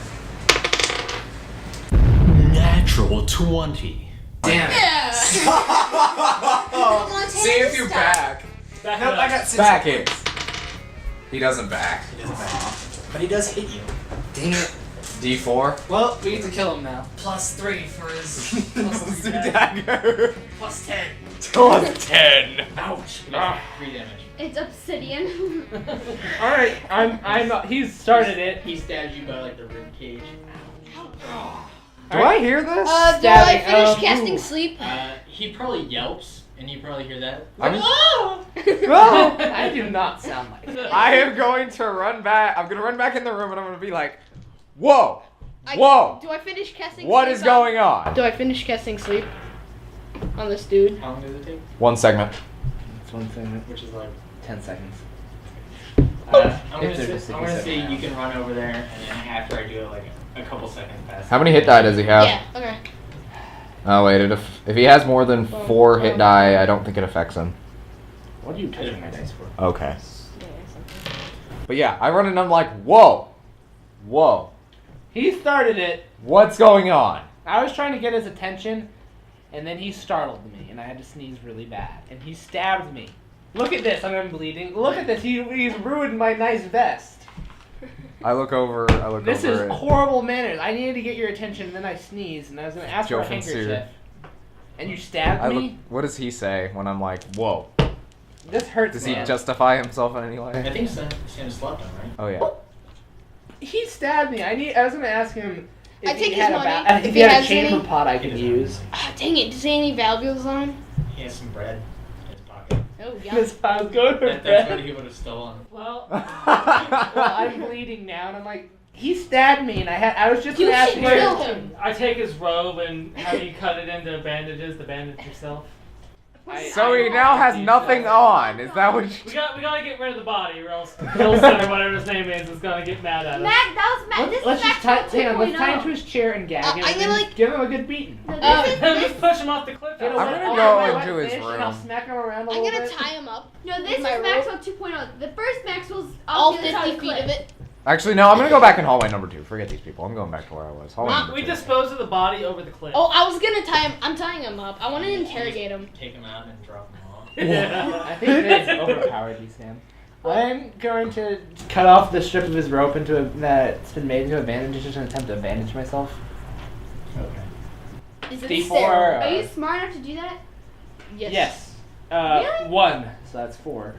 Natural 20. Damn it. yeah. See if you back. Back Nope, it I up. got 6. Back it. He doesn't back. He doesn't back. But he does hit you. Dang it. D4. Well, we need to kill him now. +3 for his +3 Dagger. +10. Plus 10. Ouch. 3 damage. It's obsidian. All right, he's started it. He stabs you by like the rib cage. Do I hear this? Do I Stabbing, finish casting ooh. sleep? He probably yelps, and you probably hear that. I'm- Oh! I do not sound like that. I am going to run back. I'm going to run back in the room and I'm going to be like, whoa, Do I finish casting what sleep? is going on? Do I finish casting sleep on this dude? How long does it take? 1 segment. It's 1 segment, Which is like. 10 seconds. I'm If they're just gonna say sticking you can run over there, and then after I do it, like a couple seconds pass. How many hit die does he have? Yeah, okay. Oh, wait. If he has more than 4 hit die, I don't think it affects him. What are you touching my dice for? Okay. But yeah, I run and I'm like, whoa, whoa, He started it. what's going on? I was trying to get his attention, and then he startled me, and I had to sneeze really bad. And he stabbed me. Look at this, I'm bleeding. Look at this, he's ruined my nice vest. I look over This is it. horrible manners. I needed to get your attention, and then I sneezed, and I was going to ask for a Joe Sincere. handkerchief. And you stabbed I look, me? what does he say when I'm like, whoa? This hurts, Does he man. justify himself in any way? I think Sam slept on, right? Oh, yeah. He stabbed me. I was going to ask him if I he take had his a money. if he had a has chamber any- pot I He could doesn't. use. Ah, dang it. Does he have any valuables on him? He has some bread in his pocket. Oh, yeah. This I was going for That's bread. what he would have stolen. Well, Well, I'm bleeding now, and I'm like, he stabbed me, and I was just You gonna ask should him. kill him. I take his robe and have you cut it into bandages to bandage yourself. So he now has nothing on. Is that what? We gotta get rid of the body, or else Wilson or whatever his name is gonna get mad at us. Mac, that was Mac. This Let's is just Mac hang on. Let's tie him to 2.0. his chair and gag him. I'm and gonna, then like- give him a good beating. No, Uh, this is Then this, just push him off the cliff. Get a I'm wet- gonna oh, go wet into his fish, and I'll room. smack him around a I'm little gonna bit. tie him up. no, this with is my rope. Maxwell 2.0. The first Maxwell's All off the other side 50 of the feet cliff. of it. Actually, no. I'm gonna go back in hallway number 2. Forget these people. I'm going back to where I was. Hallway number We 2. dispose of the body over the cliff. Oh, I was gonna tie him. I'm tying him up. I want to interrogate him. Take him out and drop him off. I think that's overpowered, you Sam. I'm going to cut off the strip of his rope that's been made into a bandage, just an attempt to bandage myself. Okay. Is it D4. Sarah? Are you smart enough to do that? Yes. Really? 1. So that's 4.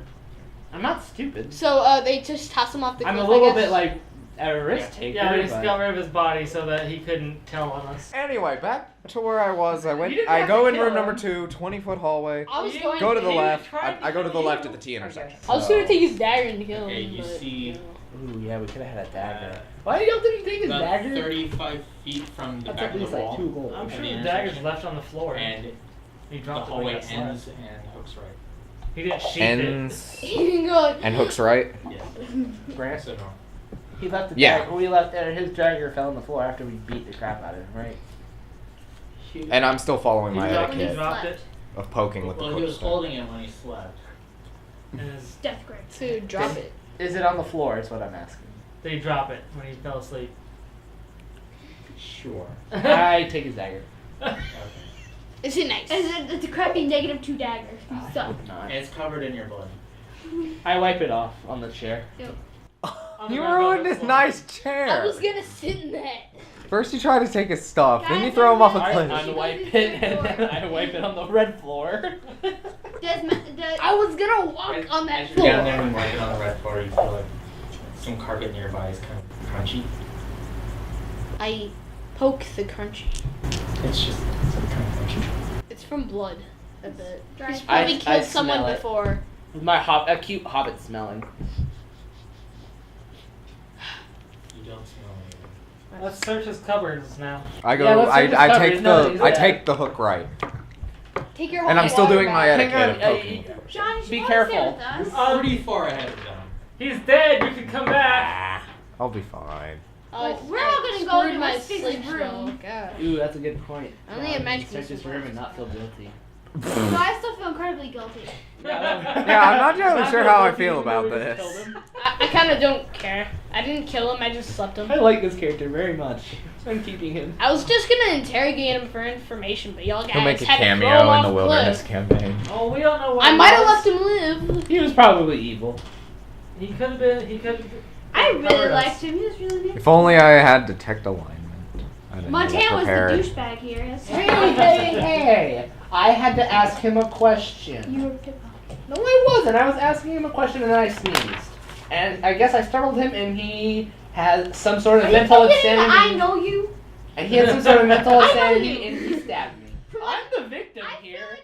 I'm not stupid. So they just toss him off the cliff. I'm a I little guess? bit like a risk taker. Yeah, we just but- got rid of his body so that he couldn't tell on us. Anyway, back to where I was. You didn't have go to in kill room him. number 2, 20-foot hallway. I was He- going. Go to the He left. tried to I go to the kill left you. at the T intersection. I was gonna take his dagger and kill him. Okay, you but, see- know. Ooh, yeah, we could have had a dagger. Uh, Why didn't you take his About dagger? 35 feet from the That's back at of least the like wall. 2 gold. I'm At sure the the dagger's intersection. left on the floor. And He the dropped it when hallway he got ends slapped. and hooks right. He didn't sheath Ends You can go. and hooks right. Yes. Grant, So no. he left the Yeah. dagger. We left. His dagger fell on the floor after we beat the crap out of him, right? And I'm still following my He dropped, he etiquette dropped it. of poking with the Well, he hook was stick. holding it when he slept. And his, Death grip. To drop it. Is it on the floor? Is what I'm asking. did he drop it when he fell asleep? Sure. I take his dagger. Okay. Is it nice? It's a crappy -2 dagger. You I suck. hope not. And it's covered in your blood. I wipe it off on the chair. On the You red ruined velvet his floor. nice I chair. was gonna sit in that. First you try to take his stuff, then you Guys, throw him off a I cliff. unwipe it and then I wipe it on the red floor. I was gonna walk on that As you're down there floor. and you walk it on the red floor, you feel like some carpet nearby is kind of crunchy. I poke the crunchy. It's just some kind of crunchy. It's from blood. I bet. Dry. He's probably I killed someone smell it. before. My a cute hobbit smelling. You don't smell anything. Let's search his cupboards now. I go. Yeah, let's take his I cover. take He's not- the. he's I dead. take the hook right, Take your and I'm still doing my Hang etiquette of on, poking. John, you should Be probably careful. stay with us. Um, Pretty far ahead of them. He's dead. You can come back. I'll be fine. Well, we're all gonna go screwed to my my sleep sleep spell. room. God. Ooh, that's a good point. I only have magic Search his missile room and not feel guilty. So I still feel incredibly guilty. Yeah, I'm not really sure how I feel about We just this. killed him. I kind of don't care. I didn't kill him. I just slept him. I like this character very much. So I'm keeping him. I was just gonna interrogate him for information, but y'all guys He'll make a had to throw him cameo in off the a wilderness cliff. campaign. Oh, we don't know what I he might have was. left him live. He was probably evil. He could have been. He could. I really liked him. He was really nice. If only I had detect alignment. I didn't Montana get was the prepared. douchebag here. That's Hey! I had to ask him a question. You were pickpocketing. No, I wasn't. I was asking him a question and then I sneezed. And I guess I startled him and he had some sort of Are you mental forgetting that insanity. I know you? And he had some sort of mental I know insanity you. and he stabbed me. I'm the victim I feel here. like